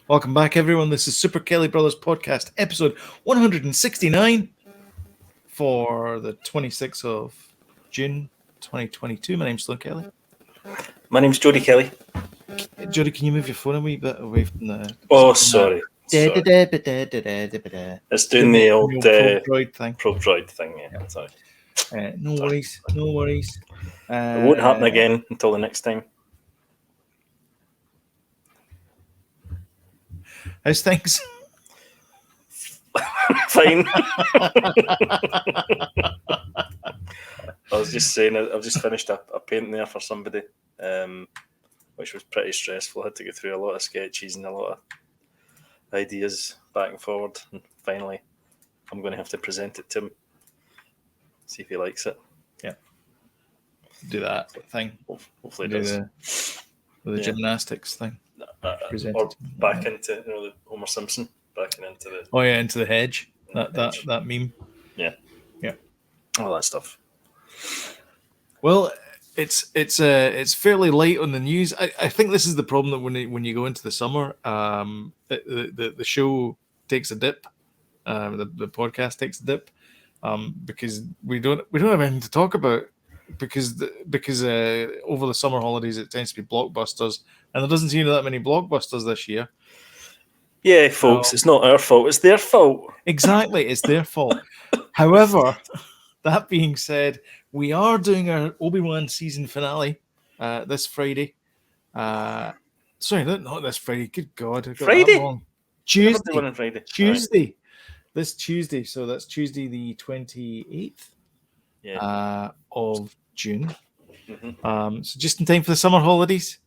Welcome back, everyone. This is Super Kelly Brothers Podcast, episode 169 for the 26th of June 2022. My name's Sloan Kelly. My name's Jody Kelly. Jody, can you move your phone a wee bit away from the... Oh, sorry. It's doing the old Droid thing. probe droid thing, yeah. Sorry. No worries. It won't happen again until the next time. How's things? Fine. I was just saying, I've just finished a painting there for somebody, which was pretty stressful. I had to go through a lot of sketches and a lot of ideas back and forward, and finally I'm going to have to present it to him, see if he likes it. Yeah. Do that thing. Hopefully he does. The gymnastics thing. Or back into the Homer Simpson, backing into the... into the hedge. That meme. Yeah. All that stuff. Well, it's fairly light on the news. I think this is the problem that when you go into the summer, the show takes a dip, the podcast takes a dip, because we don't have anything to talk about because over the summer holidays it tends to be blockbusters, and there doesn't seem to be that many blockbusters this year. Yeah, folks, it's not our fault; it's their fault. Exactly, it's their fault. However, that being said, we are doing our Obi Wan season finale this Friday. Sorry, not this Friday. Good God, I got Friday? that wrong. Tuesday. On Friday. Tuesday. Right. This Tuesday. So that's Tuesday the 28th of June. Mm-hmm. So just in time for the summer holidays.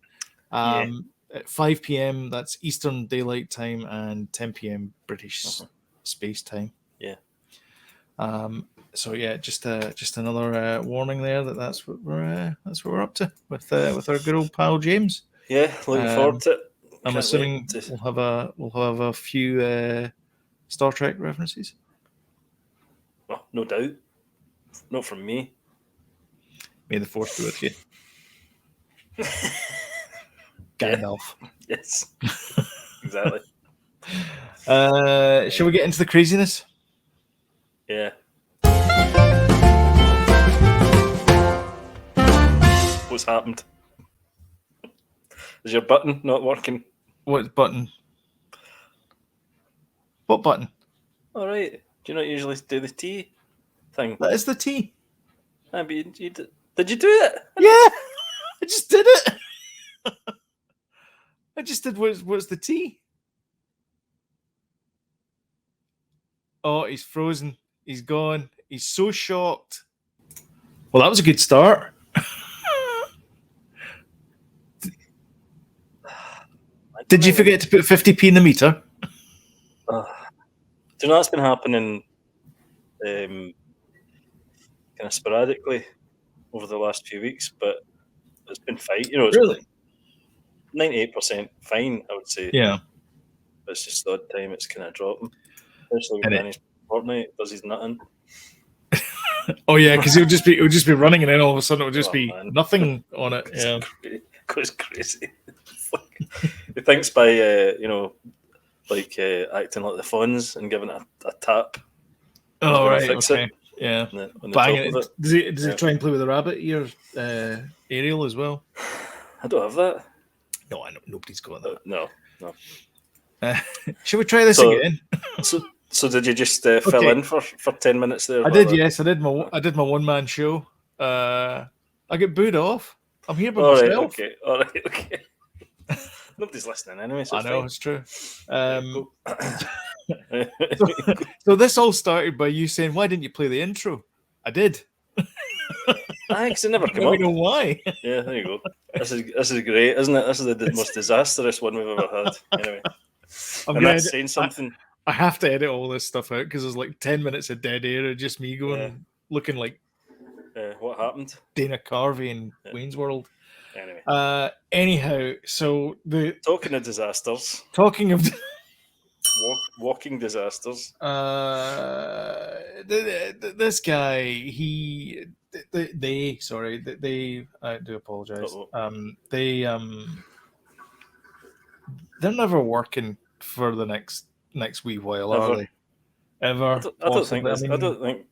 At 5 p.m. That's Eastern Daylight Time and 10 p.m. British Space Time. Yeah. So yeah, just another warning there that's what we're up to with our good old pal James. Yeah, looking forward to it. I'm assuming we'll have a few Star Trek references. Well, no doubt. Not from me. May the Force be with you. Gandalf. Yes. Exactly. Shall we get into the craziness? Yeah. What's happened? Is your button not working? What button? What button? All right. Do you not usually do the T thing? That is the T. But you did you do it? Yeah, I just did it. I just did what's the T? Oh, he's frozen. He's gone. He's so shocked. Well, that was a good start. Did you forget to put 50p in the meter? Do you know that's been happening kind of sporadically over the last few weeks, but it's been fine. It's really 98% fine, I would say. Yeah. But it's just the odd time it's kind of dropping. Especially when Danny's Fortnite does his nutting. Oh yeah, because it would just be running, and then all of a sudden it would just be nothing on it. Yeah, it goes crazy. He thinks by acting like the Fonz and giving it a tap. Oh right, okay, it. Yeah. On the top of it. Does he try and play with the rabbit ear aerial as well? I don't have that. No, I know nobody's got that. No. Should we try this again? So did you just fill in for 10 minutes there? I did, yes. I did my one-man show. I get booed off. I'm here by myself. All right, okay. Nobody's listening anyway. So I know, it's true. So this all started by you saying, "Why didn't you play the intro?" I did. Thanks, it never came up. I don't know why. Yeah, there you go. This is great, isn't it? This is the most disastrous one we've ever had. Anyway, that's saying something. I have to edit all this stuff out because there's like 10 minutes of dead air of just me going, looking like what happened? Dana Carvey in Wayne's World. Anyway. Anyhow, so talking of disasters. Talking of walking disasters. This guy, they I do apologize. They're never working for the next wee while, Ever. are they? Ever? I don't think Possibly. I there's. I mean, don't think.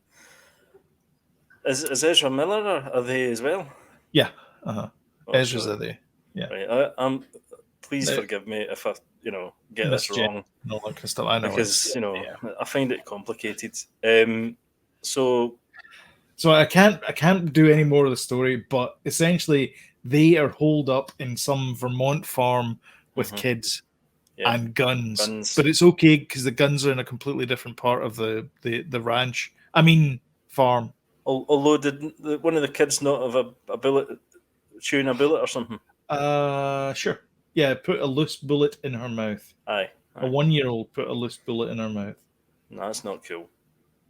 Is Ezra Miller or are they as well? yeah. Uh-huh. Oh, Ezra's brilliant. are they? Yeah. Right. Please The forgive me if I, get this mischief wrong, and all that kind of stuff. I know it's because yeah. I find it complicated. So So I can't do any more of the story, but essentially they are holed up in some Vermont farm with mhm, kids yeah, and guns. guns. But it's okay because the guns are in a completely different part of the ranch. I mean farm. Although did one of the kids not have a bullet, chewing a bullet or something? Sure. Yeah, put a loose bullet in her mouth. Aye, A aye. 1-year-old put a loose bullet in her mouth. No, that's not cool.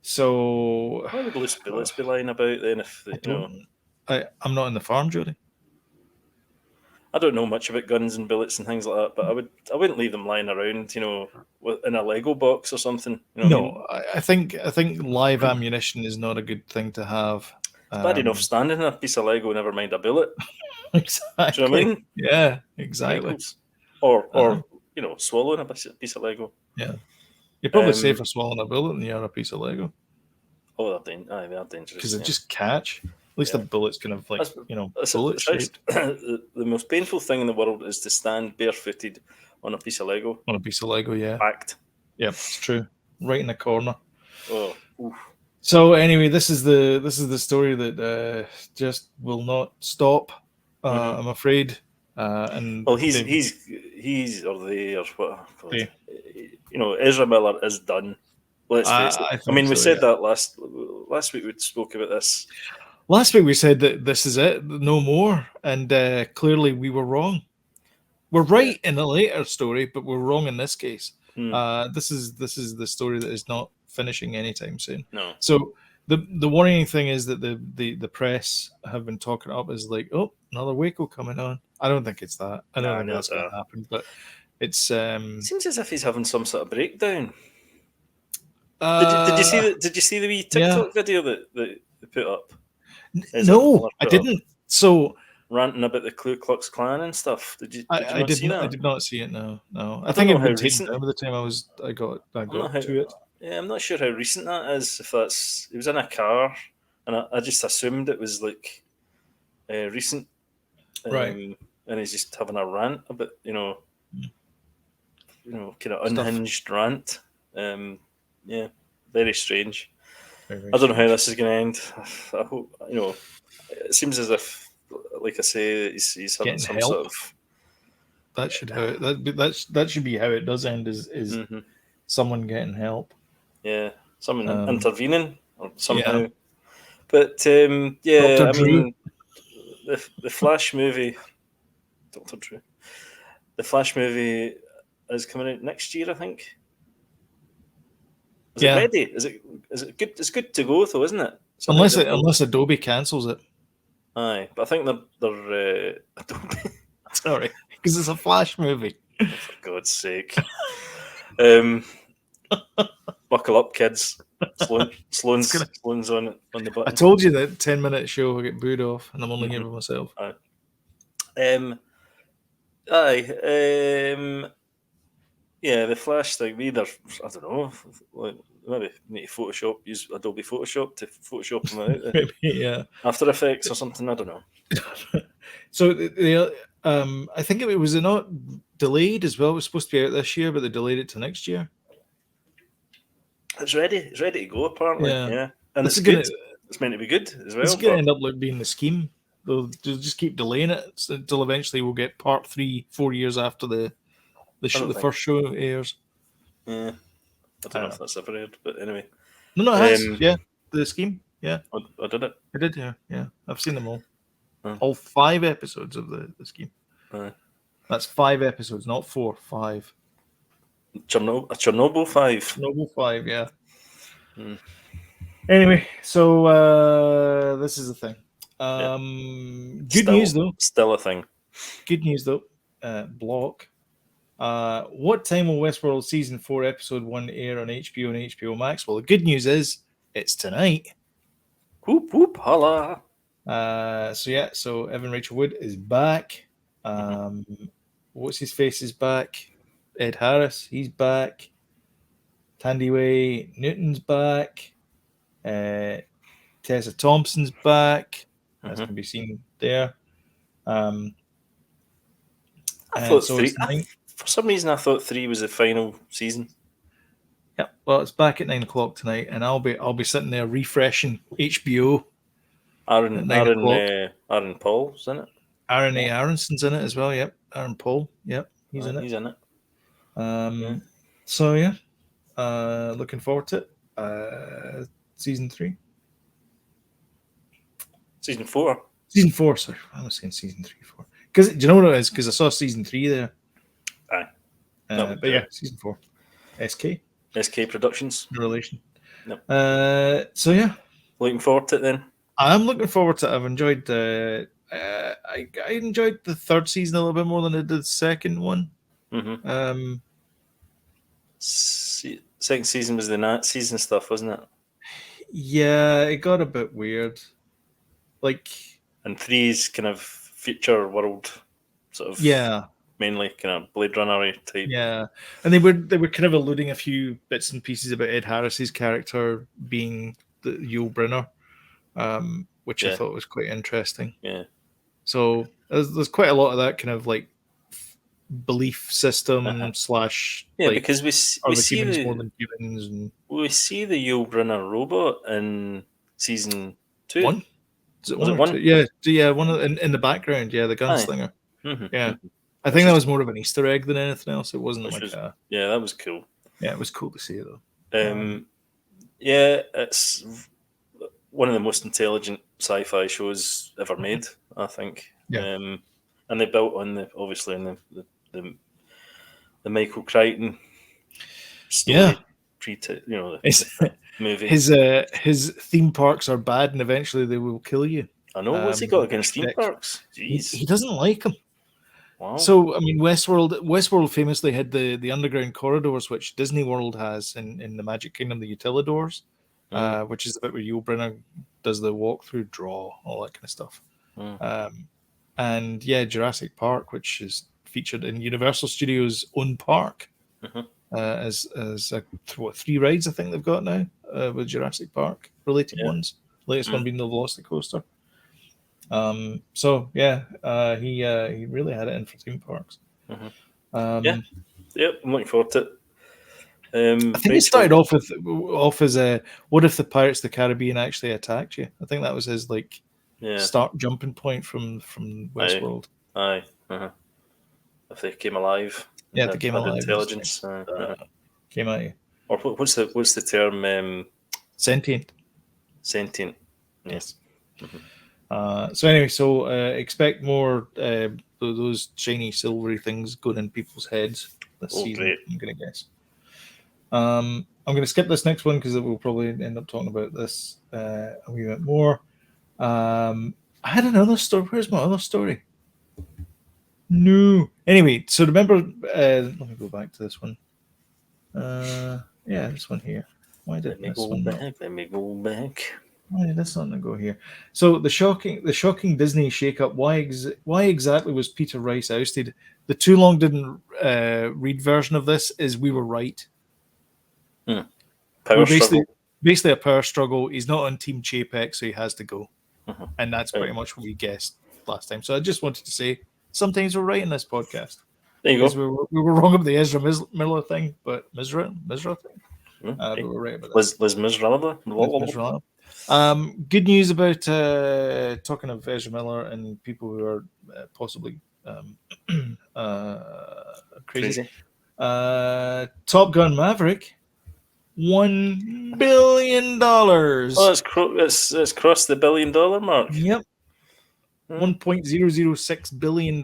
So Why would loose bullets be lying about then? If I don't. I'm not in the farm, Jody. I don't know much about guns and bullets and things like that, but I wouldn't leave them lying around, in a Lego box or something. You know what I mean? No, I think live ammunition is not a good thing to have. It's bad enough standing in a piece of Lego, never mind a bullet. Do you know what I Exactly. mean? Yeah, exactly. Michaels. Or Uh-huh. swallowing a piece of Lego. Yeah, you're probably Um, safer swallowing a bullet than you are a piece of Lego oh, they are dangerous. because they Yeah, just catch. At least yeah. the bullet's kind of like That's, bullet it's actually, shaped the most painful thing in the world is to stand barefooted on a piece of Lego, on a piece of Lego. Yeah, packed. yep, it's true. Right in the corner. Oh, oof. So anyway, this is the story that just will not stop. Mhm. I'm afraid, and Well, they've he's or they or what? Oh, God. they, Ezra Miller is done. Let's face it. I I think mean, we so. said Yeah. that last week. We spoke about this. Last week we said that this is it, no more, and clearly we were wrong. We're Yeah. right in a later story, but we're wrong in this case. Hmm. This is the story that is not finishing anytime soon. No. So the worrying thing is that the press have been talking up as like, oh, another Waco coming on. I don't think it's that. I don't Nah, think no, that's going to happen. But it's seems as if he's having some sort of breakdown. uh Did you see the wee yeah. TikTok video that they put up? Ezra No, Miller I put up, didn't. So ranting about the Ku Klux Klan and stuff. Did you I not did see not I that? did not see it. No, no. I I don't think it know had how been taken recent. down by the time I I'm not got how. to it. Yeah, I'm not sure how recent that is. If that's he was in a car, and I just assumed it was like recent, Right. and he's just having a rant about Mm. kind of Stuff. unhinged rant. Yeah, very strange. Very, very I don't know how strange. this is going to end. I hope It seems as if, like I say, he's having Getting some sort help. of. That should how it, that should be how it does end. Is Mhm. someone getting help? Yeah, someone Um, intervening or yeah. somehow. But Doctor yeah, I Drew. mean, the Flash movie, Doctor Drew, the Flash movie is coming out next year, I think. Is it Yeah. ready? Is it good? It's good to go though, isn't it? So I think Unless Adobe cancels it. aye, but I think they're Adobe. Sorry, because it's a Flash movie. Oh, for God's sake. Um, buckle up, kids. It's gonna. Sloane's on the I button. told you that 10-minute show will get booed off, and I'm only here Mhm. by myself. Aye. Aye. Yeah, the Flash thing. We either I don't know. Like, maybe need to use Adobe Photoshop to Photoshop them out Maybe, yeah. After Effects or something. I don't know. So I think it was not delayed as well. It was supposed to be out this year, but they delayed it to next year. It's ready. It's ready to go. Apparently, Yeah, yeah, and this it's is good. gonna It's meant to be good as this is well. gonna But end up like being the scheme. They'll just keep delaying it until eventually we'll get part 3 4 years after I don't the think. first show airs. Yeah, I I don't know don't if know. that's ever aired. But anyway, No, it has. um, Yeah, the scheme. Yeah, I did it. I did. Yeah, yeah. I've seen them all. Uh, All 5 episodes of the scheme. uh, That's 5 episodes, not 4. 5. Chernobyl 5. Noble 5. Yeah. Mm, Anyway, so this is the thing. yeah, Good news though. still a thing. Good news though. Block. What time will Westworld season 4, episode 1 air on HBO and HBO Max? Well, the good news is it's tonight. Whoop whoop holla. So Evan Rachel Wood is back. What's his face is back. Ed Harris, he's back. Tandy Newton's back. Tessa Thompson's back, as can be seen there. I And thought so 3. it's 9. For some reason, I thought 3 was the final season. Yeah, well, it's back at 9 o'clock tonight, and I'll be sitting there refreshing HBO at 9 o'clock. Aaron Paul's in it. Aaron A. Aronson's in it as well. Yep, Aaron Paul. Yep, he's in it. He's in it. So yeah, looking forward to it. Season 3. Season 4. Season 4. Sorry, I was saying season 3, 4. Because do you know what it is? Because I saw season 3 there. Aye. But yeah, season 4. SK Productions. No relation. Nope. So yeah, looking forward to it then. I'm looking forward to it. I've enjoyed I enjoyed the third season a little bit more than I did the second one. Second season was the night season stuff, wasn't it? Yeah, it got a bit weird. Like, and 3's kind of future world sort of mainly kind of Blade Runner type. Yeah, and they were kind of alluding a few bits and pieces about Ed Harris's character being the Yul Brynner, which I thought was quite interesting. Yeah. So there's quite a lot of that kind of like belief system slash because we see humans more than humans, and we see the Yul Brynner robot in season 2. One? Was it 1 or 2? Yeah, one in the background. Yeah, the gunslinger. Yeah, I think that was more of an Easter egg than anything else. It wasn't that was cool. Yeah, it was cool to see it though. It's one of the most intelligent sci-fi shows ever made, I think. And they built on the Michael Crichton story. The movie. His theme parks are bad, and eventually they will kill you. I know. What's he got against theme parks? Jeez. He doesn't like them. Wow. So I mean, Westworld famously had the underground corridors, which Disney World has in the Magic Kingdom, the Utilidors, which is the bit where Yul Brynner does the walkthrough, draw, all that kind of stuff. And Jurassic Park, which is featured in Universal Studios' own park, as 3 rides I think they've got now with Jurassic Park related ones. Latest one being the Velocicoaster. He really had it in for theme parks. I'm looking forward to it. I think it started off as what if the Pirates of the Caribbean actually attacked you? I think that was his start jumping point from Westworld. Aye. If they came alive. Yeah, they came alive. Intelligence. Came at you. Or what's the term? Sentient. Sentient. Yes. So anyway, expect more those shiny silvery things going in people's heads this season. Great. I'm going to guess. I'm going to skip this next one because we'll probably end up talking about this a wee bit more. I had another story. Where's my other story? No. Anyway, so remember, let me go back to this one. This one here. Why did this one back? Let me go back. Why did this one not go here? So the shocking Disney shakeup. Why exactly was Peter Rice ousted? The too long didn't read version of this is we were right. Basically a power struggle. He's not on Team Chapek, so he has to go, and that's pretty much what we guessed last time. So I just wanted to say sometimes we're right in this podcast. There you go. We were wrong about the Ezra Miller thing, but Mizra thing. But we're right about that. Liz Mizrahi. Good news about talking of Ezra Miller and people who are possibly crazy. Top Gun Maverick, $1 billion. Oh, it's crossed the $1 billion mark. Yep. $1.006 billion.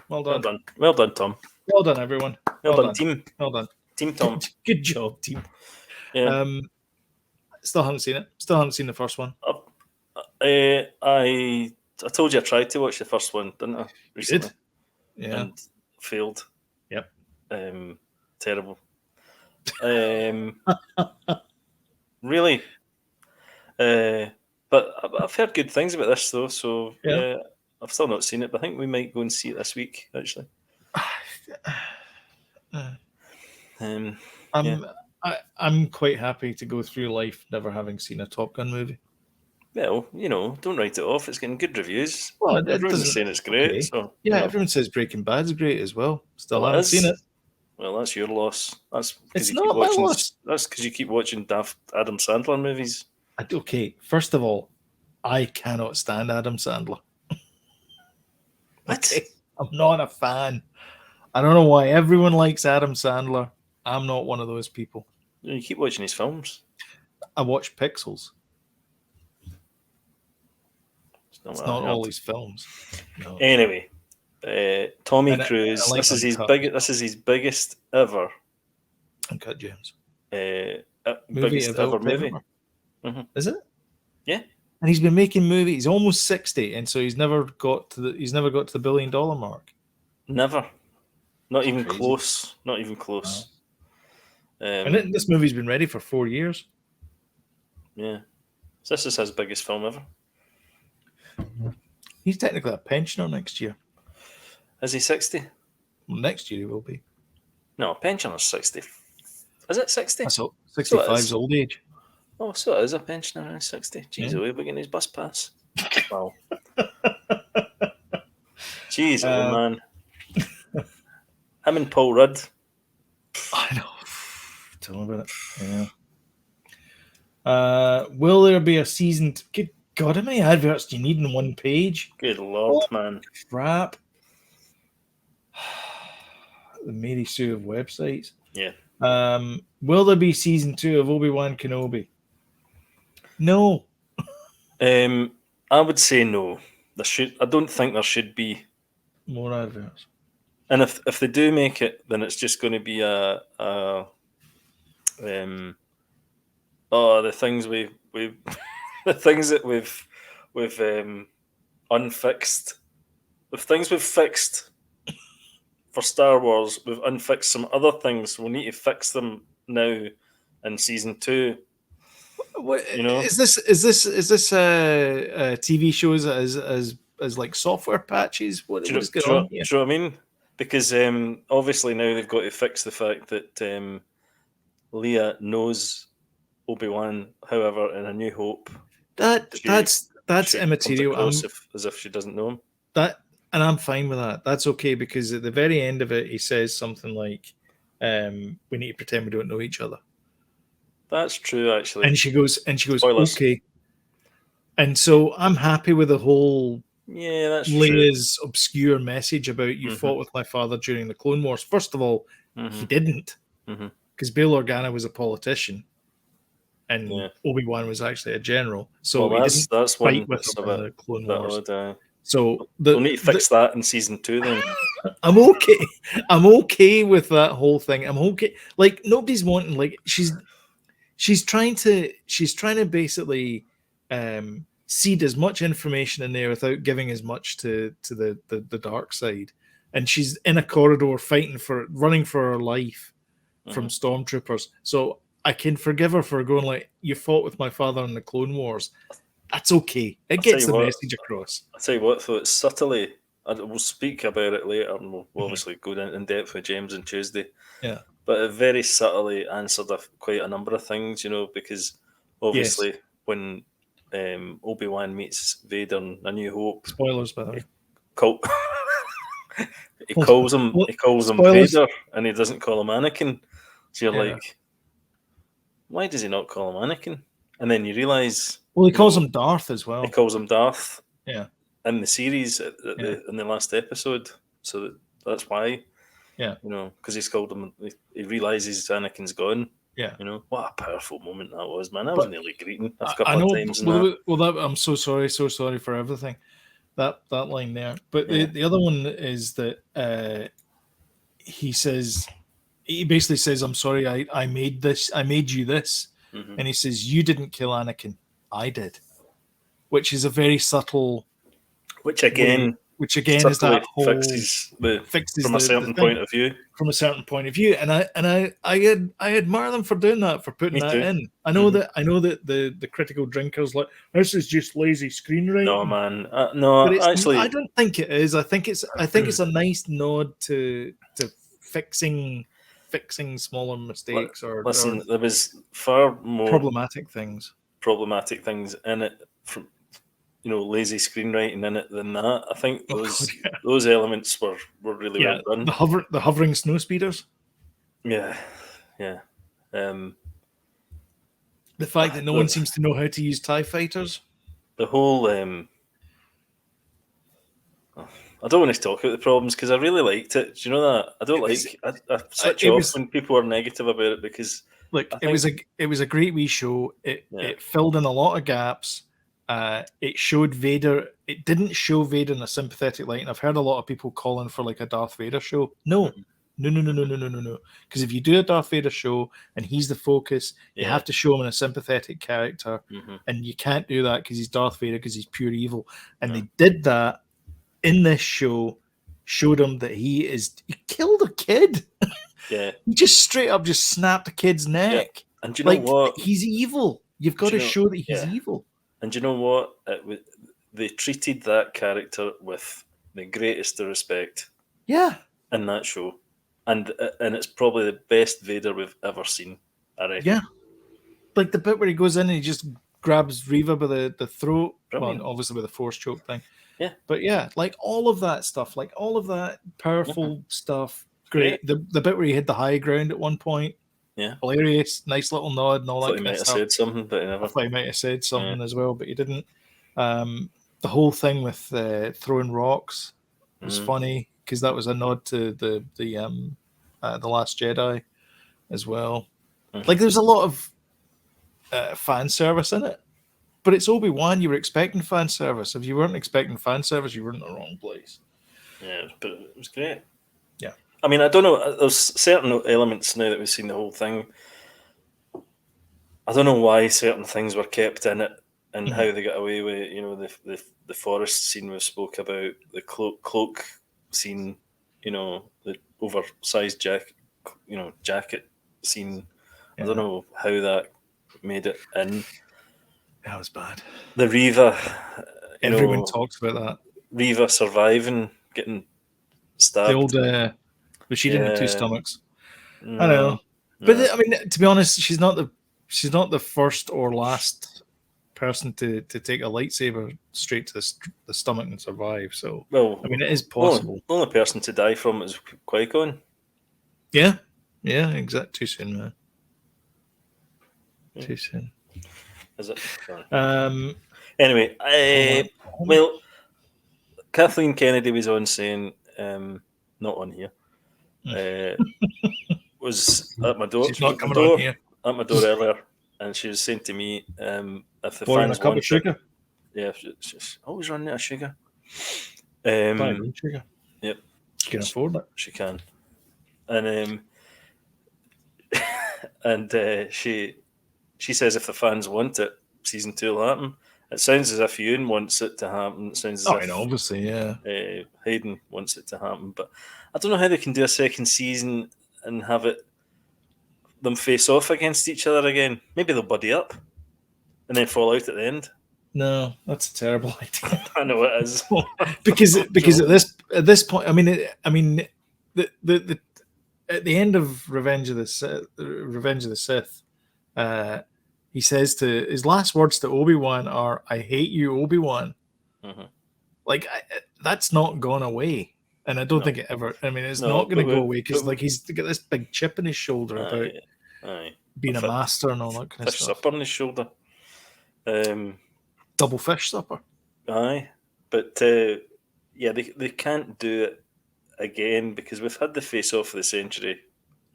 Well done. Well done, Tom. Well done, everyone. Well done, team. Well done. Team Tom. Good job, team. Yeah. Still haven't seen it. Still haven't seen the first one. I told you I tried to watch the first one, didn't I? Recently. You did? Yeah. And failed. Yep. Terrible. Really. But I've heard good things about this though, so I've still not seen it, but I think we might go and see it this week, actually. Uh, Yeah. I'm quite happy to go through life never having seen a Top Gun movie. Well, don't write it off. It's getting good reviews. Well, it Everyone's doesn't. saying it's great. Okay. So, Yeah, everyone says Breaking Bad's great as well. Still well, it haven't seen it. is. Well, that's your loss. That's because It's you keep not my watching. loss. That's because you keep watching daft Adam Sandler movies. Okay, first of all, I cannot stand Adam Sandler. What? Okay, I'm not a fan. I don't know why everyone likes Adam Sandler. I'm not one of those people. You keep watching his films. I watch Pixels. It's not It's what I not heard. all his films. No. Anyway, Tommy And Cruise. I like This is his Uncut. This is his biggest ever. Uncut Gems. Movie Biggest of all ever time movie. ever. Mhm. Is it? Yeah. And he's been making movies. He's almost 60, and so he's never got to the $1 billion mark. Never. Not even crazy. close. Not even close. And this movie's been ready for 4 years. Yeah. So this is his biggest film ever. He's technically a pensioner next year. Is he 60? Well, next year he will be. No, pensioner's 60. Is it 60? That's all. So it 65's is. old age. Oh, so it is a pensioner in 60. Jeez, Yeah. away getting his bus pass. Wow. Jeez, man. Him and Paul Rudd. I know. Tell me about it. Yeah. Will there be a season? Good God, how many adverts do you need in one page? Good Lord, man. Crap. The Mary Sue of websites. Yeah. Will there be season 2 of Obi Wan Kenobi? No. I would say no. I don't think there should be more adverts. And if they do make it, then it's just going to be the things we the things that we've unfixed, the things we've fixed for Star Wars, we've unfixed some other things. We'll need to fix them now in season 2. What, is this TV shows as like software patches? What is going on here? Do you know what I mean? Because obviously now they've got to fix the fact that Leia knows Obi-Wan. However, in A New Hope, that's immaterial. As if she doesn't know him. And I'm fine with that. That's okay, because at the very end of it, he says something like, "We need to pretend we don't know each other." That's true, actually. And she goes, Spoilers. Okay. And so I'm happy with the whole that's Leia's true. Obscure message about you fought with my father during the Clone Wars. First of all, he didn't, because Bail Organa was a politician, and Obi-Wan was actually a general. So he didn't fight with him in the Clone Wars. So we'll need to fix that in season 2 then. I'm okay. I'm okay with that whole thing. I'm okay. Like, nobody's wanting, like, she's trying to basically seed as much information in there without giving as much to the dark side. And she's in a corridor running for her life from stormtroopers. So I can forgive her for going like, you fought with my father in the Clone Wars. That's okay. It gets the message across. I'll tell you what, though, it's subtly, we'll speak about it later, and we'll obviously go in depth with James on Tuesday. Yeah. But it very subtly answered quite a number of things, because obviously when Obi-Wan meets Vader in A New Hope, spoilers, by the way, he calls him Vader, and he doesn't call him Anakin. So you're like, why does he not call him Anakin? And then you realise, he calls him Darth as well. He calls him Darth. Yeah. In the series, in the last episode, so that's why. Yeah. Because he's called him. He realizes Anakin's gone. Yeah. What a powerful moment that was, man. I was nearly greeting a couple of times. I'm so sorry for everything. That line there. But the other one is that he basically says, "I'm sorry, I made this. I made you this," and he says, "You didn't kill Anakin. I did," which is a very subtle. Which again is that whole fixes from a certain point of view. From a certain point of view, and I admire them for doing that, for putting that in. I know that the critical drinkers like, this is just lazy screenwriting. No, man, no. Actually, I don't think it is. I think it's a nice nod to fixing fixing smaller mistakes or Listen, there was far more problematic things in it from lazy screenwriting in it than that. I think Oh, God, yeah. those elements were really Yeah, well done. the hovering snow speeders. Yeah. The fact that no one seems to know how to use TIE fighters. The whole I don't want to talk about the problems because I really liked it. Do you know that? I don't I switch off when people are negative about it because look, I think it was a great wee show. It filled in a lot of gaps. It showed Vader. It didn't show Vader in a sympathetic light. And I've heard a lot of people calling for like a Darth Vader show. No. Because if you do a Darth Vader show and he's the focus, you have to show him in a sympathetic character, and you can't do that because he's Darth Vader because he's pure evil. And they did that in this show. Showed him that he killed a kid. Yeah, he just straight up just snapped a kid's neck. Yeah. And do you know what? He's evil. You've got to show that he's evil. And do you know what? They treated that character with the greatest of respect. Yeah. In that show. And it's probably the best Vader we've ever seen, I reckon. Yeah. Like the bit where he goes in and he just grabs Reva by the throat. Brilliant. Well, obviously with the force choke thing. Yeah. But yeah, like all of that stuff, like all of that powerful stuff. Great. The bit where he hit the high ground at one point. Yeah. Hilarious. Nice little nod and all that kind of stuff. He might have said something, but he never. I thought he might have said something as well, but he didn't. The whole thing with throwing rocks was funny because that was a nod to the Last Jedi as well. Like there's a lot of fan service in it, but it's Obi Wan. You were expecting fan service. If you weren't expecting fan service, you were in the wrong place. Yeah, but it was great. Yeah, I mean, I don't know. There's certain elements now that we've seen the whole thing. I don't know why certain things were kept in it and how they got away with, the forest scene we spoke about, the cloak scene, the oversized jacket scene. Yeah. I don't know how that made it in. That was bad. The Reva. Everyone talks about that. Reva surviving, getting stabbed. The old, but she didn't have two stomachs. I know. But I mean, to be honest, she's not the first or last person to take a lightsaber straight to the stomach and survive. So, well, I mean, it is possible. The only person to die from it is Qui-Gon. Yeah, exactly. Too soon, man. Too soon. Is it? Sorry. Anyway, well, Kathleen Kennedy was on saying, not on here, was at my door. She's not coming on here. At my door earlier, and she was saying to me, if the fans want a cup of sugar, she's always running out of sugar. Sugar. Yep, she can afford it. She can, and she says if the fans want it, season 2 will happen. It sounds as if Ewan wants it to happen. It sounds as if obviously, yeah. Hayden wants it to happen, but I don't know how they can do a second season and have them face off against each other again. Maybe they'll buddy up and then fall out at the end. No, that's a terrible idea. I know it is. because at this point, I mean, the at the end of Revenge of the Sith, he says his last words to Obi-Wan are, "I hate you, Obi-Wan." Mm-hmm. Like that's not gone away. And I don't think it ever. I mean, it's not going to go away because, like, he's got this big chip in his shoulder about being a master and all that kind of fish stuff. Supper on his shoulder. Double fish supper. Aye, but they can't do it again because we've had the face off of the century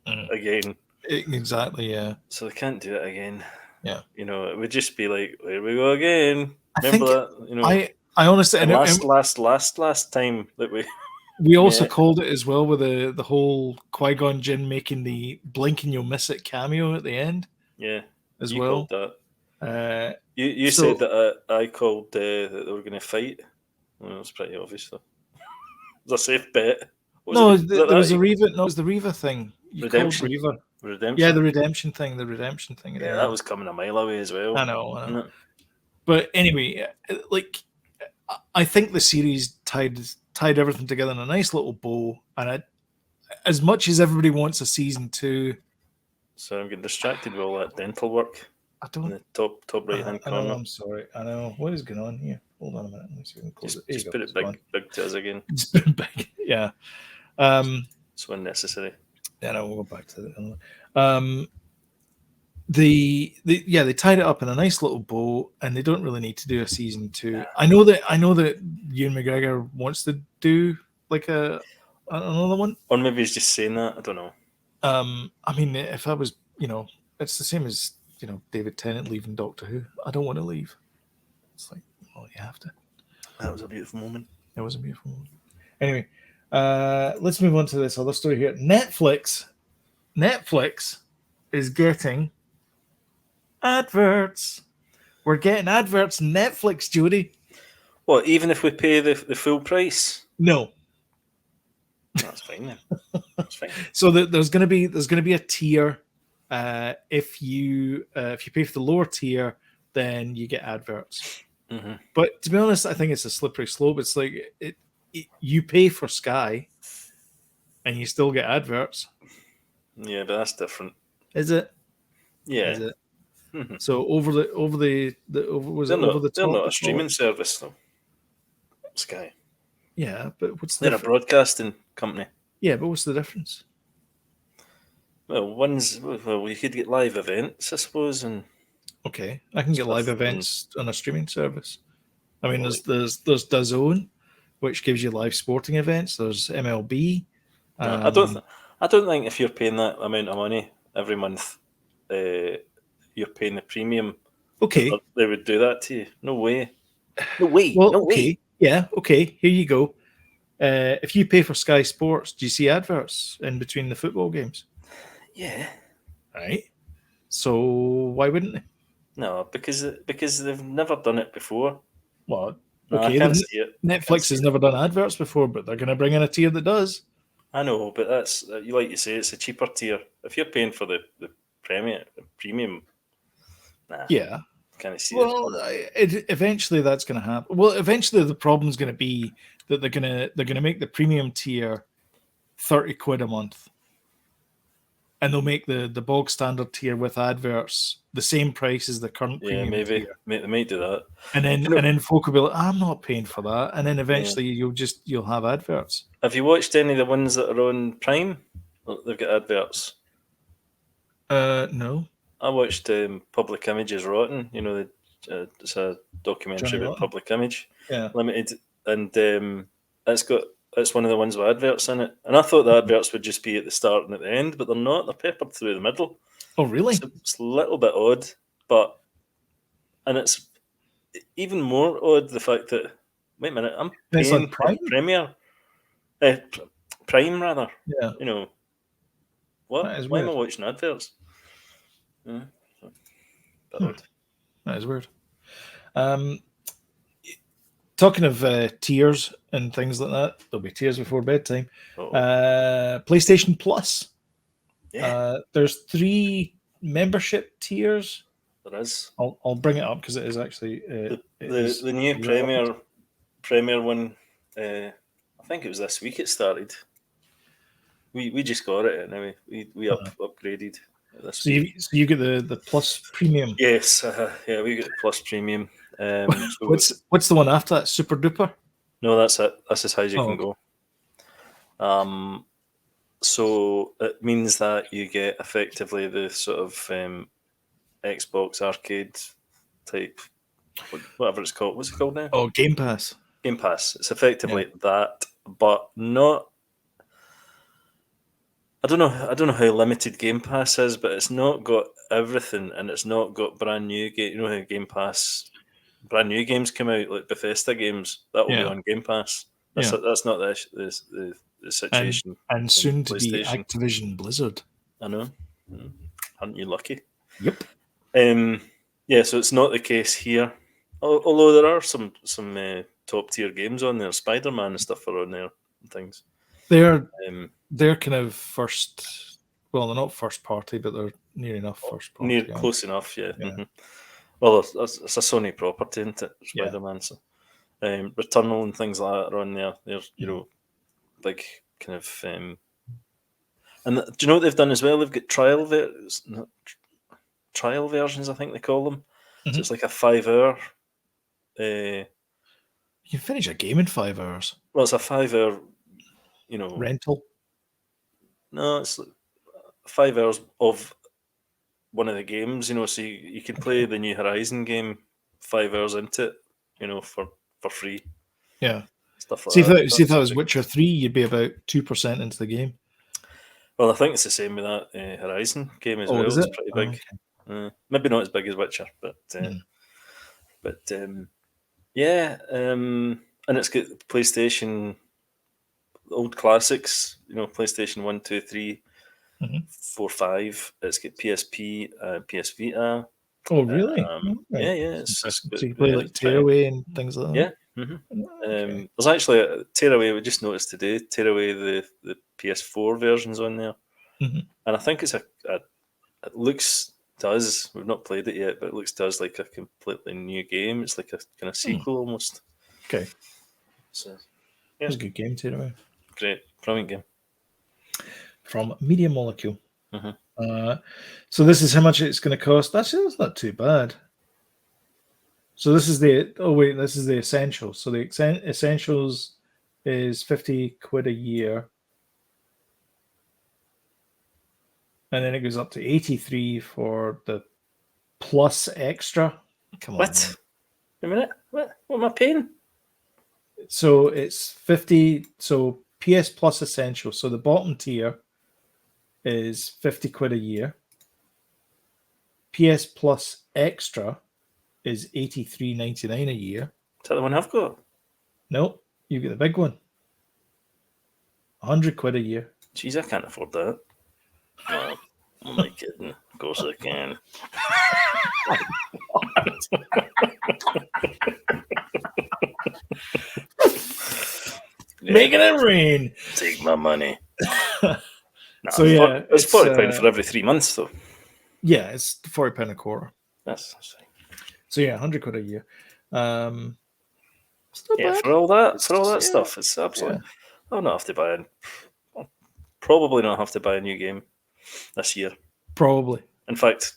again. Exactly. Yeah. So they can't do it again. Yeah. It would just be like, here we go again. Remember that? I honestly, and last time that we also called it as well with the whole Qui-Gon Jinn making the blink and you'll miss it cameo at the end. Yeah, as well. Called that. You said that I called that they were going to fight. Well, that's pretty obvious though. It was a safe bet. There was a Reva. No, it was the Reva thing. You Redemption. Called Reva. Redemption. Yeah, the redemption thing. Yeah, that was coming a mile away as well. I know. But anyway, like, I think the series tied everything together in a nice little bow, and as much as everybody wants a season 2, So I'm getting distracted with all that dental work I in don't. the top right hand I know. corner. I'm sorry. I know. What is going on here? Hold on a minute. Let me see if I can close it. There you Just go. put it It's gone. big to us again. Just put it back. Yeah. It's unnecessary. Yeah. No, we'll go back to it. They tied it up in a nice little bow, and they don't really need to do a season 2. I know that Ewan McGregor wants to do like another one. Or maybe he's just saying that. I don't know. I mean, if I was, it's the same as David Tennant leaving Doctor Who. I don't want to leave. It's like, well, you have to. That was a beautiful moment. It was a beautiful moment. Anyway, let's move on to this other story here. Netflix is getting adverts. We're getting adverts on Netflix, Jody. What? Even if we pay the full price? No. That's fine then. That's fine. So there's going to be a tier. If you pay for the lower tier, then you get adverts. Mm-hmm. But to be honest, I think it's a slippery slope. It's like you pay for Sky, and you still get adverts. Yeah, but that's different. Is it? Yeah. Is it? Mm-hmm. So over the They're not a streaming service though. Sky. Yeah, but what's the They're a broadcasting company. Yeah, but what's the difference? Well, you could get live events, I suppose, and Okay, I can get stuff, live events on a streaming service. I mean, there's DAZN, which gives you live sporting events. There's MLB. No, I don't think if you're paying that amount of money every month, you're paying the premium. Okay. They would do that to you. No way. No way. Well, no okay. way. Yeah. Okay. Here you go. If you pay for Sky Sports, do you see adverts in between the football games? Yeah. Right. So why wouldn't they? No, because they've never done it before. Well, No, okay. I can't see it. Netflix has never done adverts before, but they're going to bring in a tier that does. I know, but that's like you say, it's a cheaper tier. If you're paying for the premium, nah. Yeah. Kind of see well, eventually that's going to happen. Well, eventually the problem's going to be that they're going to make the premium tier £30 a month, and they'll make the bog standard tier with adverts the same price as the current premium tier. They might do that, and then folk will be like, I'm not paying for that, and then eventually you'll have adverts. Have you watched any of the ones that are on Prime? They've got adverts. No. I watched Public Image is Rotten. You know, it's a documentary Johnny about Rotten. Public Image Limited, and it's one of the ones with adverts in it. And I thought the adverts would just be at the start and at the end, but they're not. They're peppered through the middle. Oh, really? It's a little bit odd, and it's even more odd the fact that wait a minute, I'm paying Prime? Prime rather. Yeah. You know what? Why am I watching adverts? Yeah, that is weird. Talking of tiers and things like that, there'll be tiers before bedtime. PlayStation Plus. Yeah. There's 3 membership tiers. There is. I'll bring it up because it is actually the new Premier one. I think it was this week it started. We just got it anyway. We upgraded this week. So you get the Plus Premium. Yes, yeah, we get the Plus Premium. So what's the one after that? Super Duper? No, that's it. That's as high as you can go. So it means that you get effectively the sort of Xbox arcade type, whatever it's called. What's it called now? Oh, Game Pass. Game Pass. It's effectively that, but not. I don't know how limited Game Pass is, but it's not got everything, and it's not got brand new game. You know how Game Pass, brand new games come out like Bethesda games that will be on Game Pass. That's not the situation. And soon to be Activision Blizzard. I know. Aren't you lucky? Yep. Yeah, so it's not the case here. Although there are some top tier games on there, Spider-Man and stuff are on there and things. They're kind of first. Well, they're not first party, but they're near enough first party. Close enough, yeah. Mm-hmm. Well, it's a Sony property, isn't it? Spider-Man. So, Returnal and things like that are on there. They're big kind of And do you know what they've done as well? They've got trial versions, I think they call them. So it's like a 5 hour. You can finish a game in 5 hours. Well, it's a 5 hour. Rental. No, it's 5 hours of one of the games. So you can play the New Horizon game 5 hours into it. For free. Yeah. Stuff like See that. if that was Witcher 3, you'd be about 2% into the game. Well, I think it's the same with that Horizon game as well. Is It's it? pretty Oh, big. okay. Maybe not as big as Witcher, but yeah. And it's got PlayStation old classics. PlayStation 1, 2, 3, 4, 5. It's got PSP, PS Vita. Oh, really? Right. Yeah. It's So you play like Tearaway and things like that? Yeah. Okay. There's actually a Tearaway, we just noticed today, Tearaway, the PS4 version's on there. And I think it does, we've not played it yet, but it does like a completely new game. It's like a kind of sequel almost. Okay. So, yeah. It was a good game, Tearaway. Great. Brilliant game. From Media Molecule. So this is how much it's going to cost. Actually, that's not too bad. So this is the Essentials. So the Essentials is 50 quid a year. And then it goes up to 83 for the Plus Extra. Come on. What? A minute. What am I paying? So it's 50. So PS Plus Essential. So the bottom tier is 50 quid a year. PS Plus Extra is 83.99 a year. Is that the one I've got? No, you get the big one. 100 quid a year. Jeez, I can't afford that. No, I'm not kidding. Of course I can. Making it rain. Take my money. So yeah, it's £40 for every 3 months, though. Yeah, it's £40 a quarter. That's so yeah, 100 quid a year. Yeah, for all that stuff, it's absolutely. Yeah. I'll not have to buy I'll probably not have to buy a new game this year. Probably. In fact,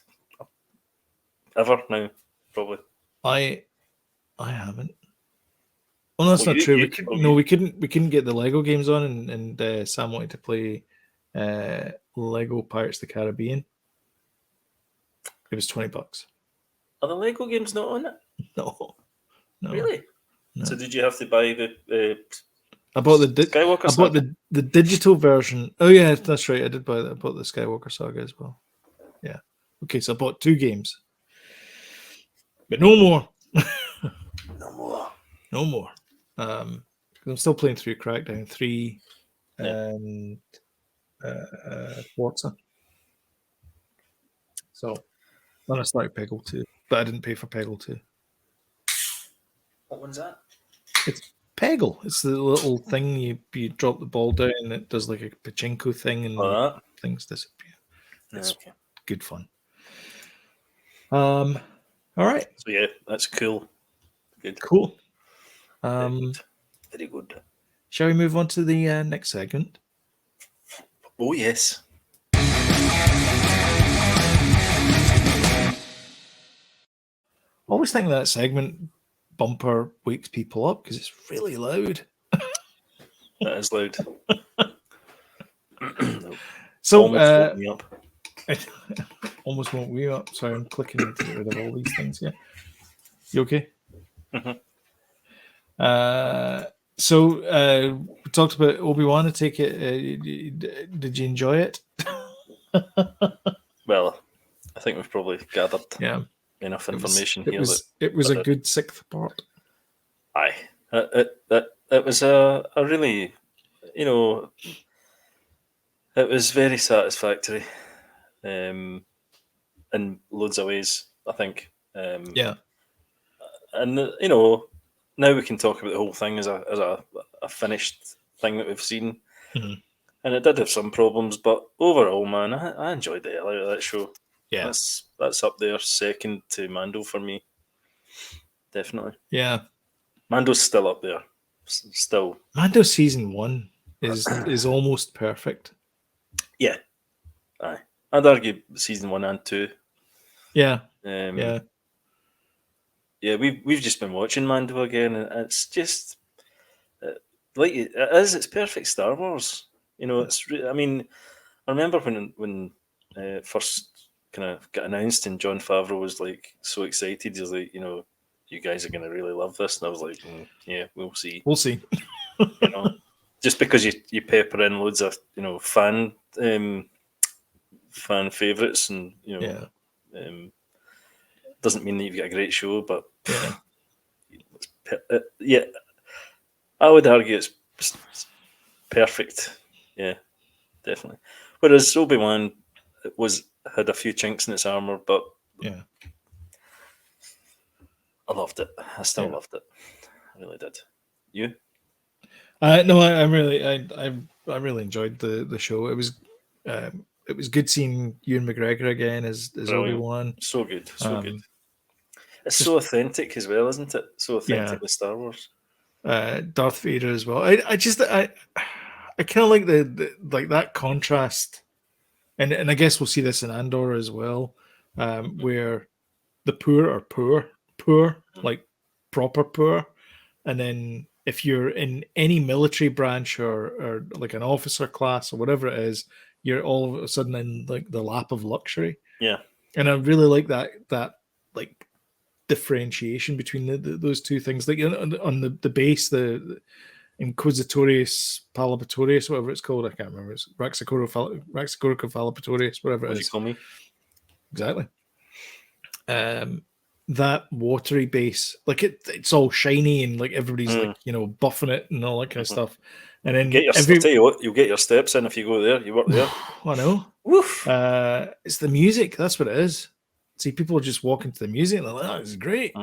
ever now, probably. I haven't. Well, that's not true. We couldn't get the Lego games on, and Sam wanted to play Lego Pirates of the Caribbean. It was $20. Are the Lego games not on it? No. Really? No. So did you have to buy the? I bought the Skywalker I bought the digital version. Oh yeah, that's right. I did buy that. I bought the Skywalker Saga as well. Yeah. Okay, so I bought 2 games, but no more. No more. I'm still playing through Crackdown 3 and Forza. So then I started Peggle 2, but I didn't pay for Peggle 2. What one's that? It's Peggle. It's the little thing you drop the ball down and it does like a pachinko thing and things disappear. It's good fun. All right. So yeah, that's cool. Good. Cool. Very good. Shall we move on to the next segment? Oh yes. I always think that segment bumper wakes people up because it's really loud. That is loud. So almost woke me up. Almost won't we up. Sorry, I'm clicking to get rid of all these things. Yeah, you okay? So we talked about Obi Wan. I take it. Did you enjoy it? Well, I think we've probably gathered enough information here. It was a good 6th part. Aye, it was a really, it was very satisfactory, in loads of ways. I think. And now we can talk about the whole thing as a finished thing that we've seen. And it did have some problems, but overall, man, I enjoyed the hell out of that show. Yeah, that's up there, second to Mando for me. Definitely. Yeah, Mando's still up there. Still. Mando season 1 is almost perfect. Yeah, aye. I'd argue season 1 and 2. Yeah, Yeah, we've just been watching Mando again, and it's just like it is. It's perfect Star Wars. I mean, I remember when first kind of got announced, and John Favreau was like so excited. He's like, you guys are going to really love this, and I was like, yeah, we'll see. we'll see. You know, just because you pepper in loads of fan favorites, and Yeah, doesn't mean that you've got a great show. But yeah, yeah, I would argue it's perfect. Yeah, definitely. Whereas Obi Wan had a few chinks in its armor, but yeah, I loved it. I still yeah. loved it. I really did. You? No, I really enjoyed the show. It was good seeing Ewan McGregor again as Obi Brilliant. Wan. So good. So good. Um, It's just so authentic as well, isn't it? So yeah, authentically Star Wars. Darth Vader as well. I kind of like the like that contrast, and I guess we'll see this in Andor as well, where the poor are poor, Mm. like proper poor, and then if you're in any military branch or like an officer class or whatever it is, you're all of a sudden in like the lap of luxury. Yeah. And I really like that like differentiation between those two things. Like on the base, the Inquisitorius Palapatorius, whatever it's called, I can't remember. It's Raxacorica Palapatorius, whatever What it do you is. call me? Exactly. That watery base, like it's all shiny and like everybody's like buffing it and all that kind of stuff. And then I'll tell you what, you'll get your steps in if you go there. You work there. I know. Woof. It's the music. That's what it is. See, people are just walking to the music and they're like, "Oh, it's great."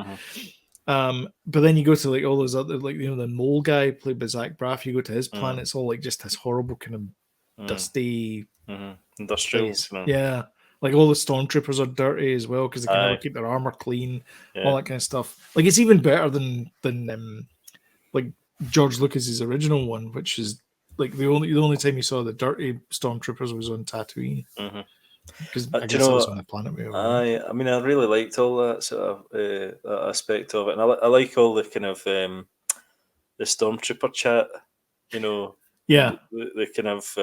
But then you go to like all those other, like the mole guy played by Zach Braff. You go to his planet, it's all like just this horrible kind of dusty Industrial. place. Yeah, like all the stormtroopers are dirty as well because they can never Aye. keep their armor clean. Yeah. All that kind of stuff. Like it's even better than like George Lucas's original one, which is like the only time you saw the dirty stormtroopers was on Tatooine. Because I guess that was on the planet we were on. I mean, I really liked all that sort of that aspect of it, and I like all the kind of the stormtrooper chat. Yeah, the kind of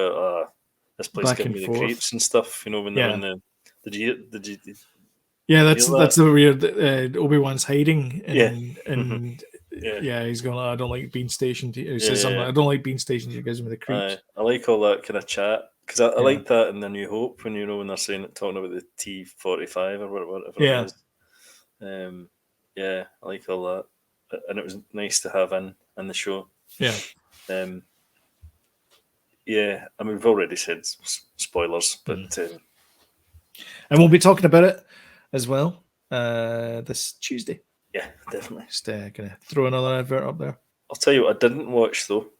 this place back giving and me the forth. creeps and stuff. When they're Yeah. in the. Did you Yeah, hear that's that? the weird. Obi-Wan's hiding, Yeah. and Yeah. he's going. I don't like being stationed. He Yeah, says something. yeah. I don't like being stationed. He gives me the creeps. I like all that kind of chat because I Yeah. like that in the New Hope when when they're talking about the T-45 or whatever Yeah. it is. Yeah, I like all that, and it was nice to have in the show. Yeah. Yeah, I mean we've already said spoilers, but And we'll be talking about it as well this Tuesday. yeah, definitely. Just gonna throw another advert up there. I'll tell you what I didn't watch though.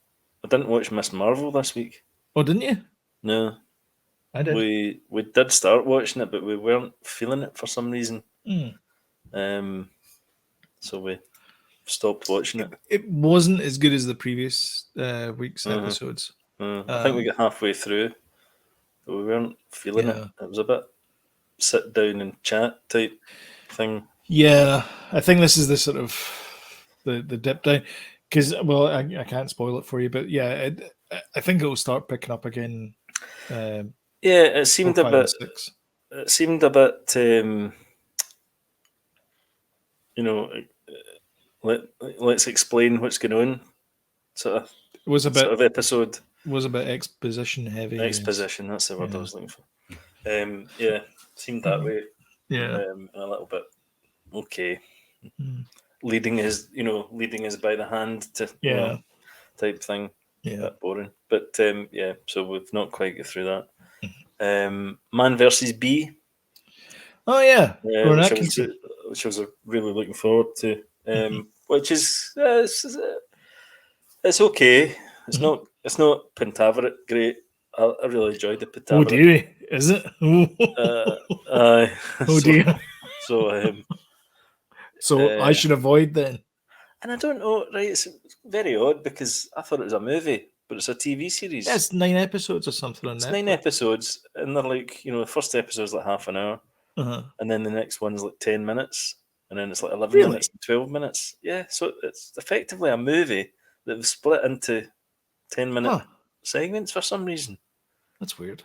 I didn't watch Miss Marvel this week. Oh, didn't you? No, I did. We did start watching it, but we weren't feeling it for some reason. So we stopped watching it. It wasn't as good as the previous week's episodes. I think we got halfway through, but we weren't feeling it. It was a bit sit down and chat type thing. Yeah, I think this is the sort of the dip down because I can't spoil it for you, but yeah, I think it will start picking up again. Yeah, it seemed 4, 5, a bit. and 6. It seemed a bit. Let's explain what's going on. Sort of. It was a bit sort of episode. Was a bit exposition heavy. Exposition. That's the word I was looking for. Yeah, seemed that way. Yeah, a little bit. Okay. Leading us by the hand to type thing. Yeah, bit boring. But yeah, so we've not quite got through that. Man versus Bee. Oh yeah, which I was really looking forward to. Which is it's okay. It's not Pentaveret great. I really enjoyed the Pentaveret. Oh dear, is it? Oh dear. So I should avoid then. And I don't know, right? It's very odd because I thought it was a movie, but it's a TV series. Yeah, it's 9 episodes or something on It's Netflix. 9 episodes, and they're like, the first episode's like half an hour, Uh-huh. and then the next one's like 10 minutes, and then it's like 11 Really? minutes and 12 minutes. Yeah, so it's effectively a movie that was split into 10-minute Huh. segments for some reason. That's weird.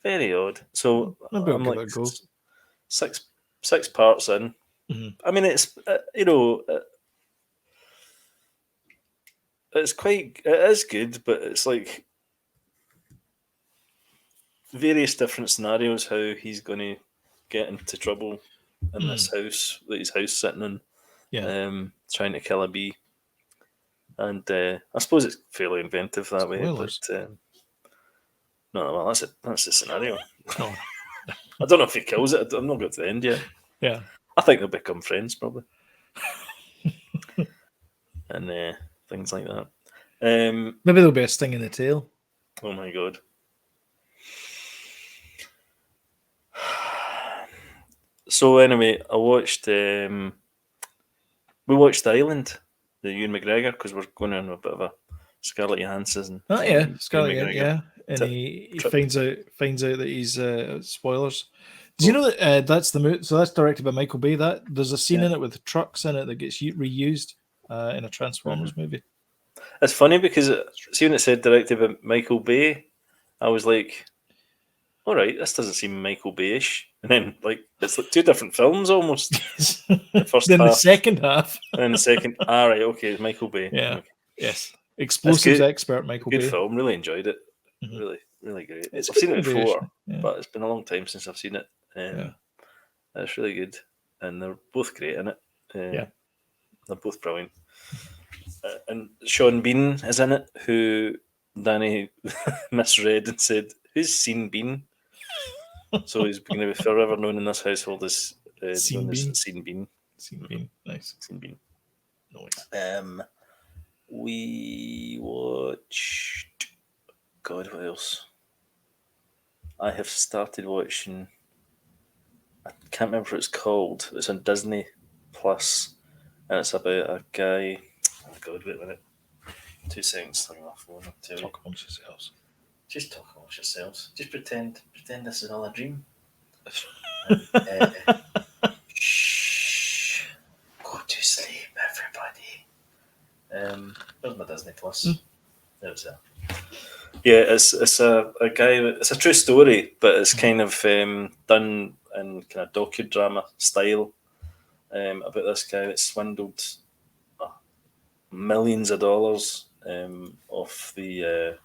Very odd. So Maybe I'll I'm give like it a go. six parts in. Mhm. I mean, it's it is good, but it's like various different scenarios how he's going to get into trouble in this house that his house sitting in, Yeah. trying to kill a bee. And I suppose it's fairly inventive that Spoilers. way, but no, well, that's the scenario. Oh, I don't know if he kills it. I've not got to the end yet. yeah. I think they'll become friends probably, and things like that. Maybe there'll be a sting in the tail. Oh my god. So anyway, I watched. We watched The Island, the Ewan McGregor, because we're going on a bit of a Scarlett Johansson. Oh yeah, Ewan Scarlett, McGregor yeah. And trip- he trip. finds out that he's spoilers. Do you know that that's the movie? So that's directed by Michael Bay. That there's a scene Yeah. in it with trucks in it that gets reused in a Transformers movie. It's funny because see when it said directed by Michael Bay, I was like, all right, this doesn't seem Michael Bay-ish. And then like it's like two different films almost. The first Then the half, second half. and then the second. All right, okay, it's Michael Bay. Yeah. Okay. Yes. Explosives good. expert Michael Good Bay. film. Really enjoyed it. Mhm. Really, really great. It's a I've good seen it movie, before, actually. Yeah. but it's been a long time since I've seen it. It's really good, and they're both great in it. Yeah. They're both brilliant. And Sean Bean is in it, who Danny misread and said, "Who's seen Bean?" So he's going to be forever known in this household as Scene known as Bean. Scene Bean. Scene Bean. Nice. Scene Bean. Nice. We watched. God, what else? I have started watching. I can't remember what it's called. It's on Disney Plus, and it's about a guy. Oh God, wait a minute. 2 seconds. I'm off phone. I'll tell you. Talk amongst yourselves. Just talk amongst yourselves. Just pretend this is all a dream. Shh. Go to sleep, everybody. Where's my Disney Plus? There's that. Yeah, it's a guy. It's a true story, but it's kind of done in kind of docudrama style about this guy that swindled millions of dollars off the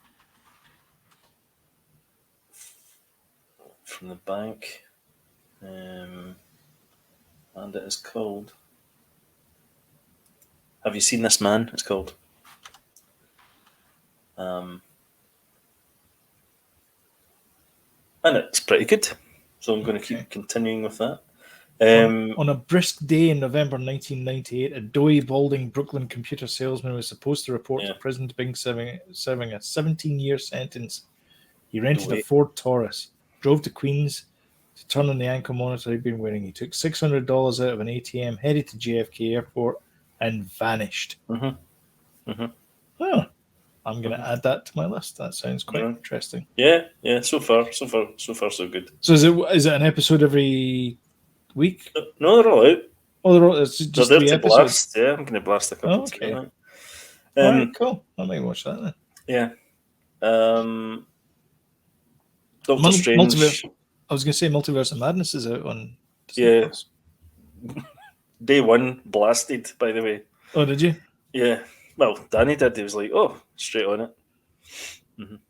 from the bank, and it is called. Have you seen this man? It's called. And it's pretty good, so I'm going to keep continuing with that. On a brisk day in November 1998, a doughy, balding Brooklyn computer salesman was supposed to report to prison to being serving a 17-year sentence. He rented a Ford Taurus, drove to Queens to turn on the ankle monitor he'd been wearing. He took $600 out of an ATM, headed to JFK Airport, and vanished. Huh. I'm going to add that to my list. That sounds quite interesting. Yeah. So far, so good. So is it an episode every week? No, they're all out. Oh, they're all, it's just they're 3 to episodes. Blast. Yeah, I'm going to blast a couple. Okay. All right, cool. I might watch that then. Yeah. Doctor Strange. I was going to say Multiverse of Madness is out on Disney Plus. Day one blasted, by the way. Oh, did you? Yeah. Well, Danny did. He was like, "Oh, straight on it." It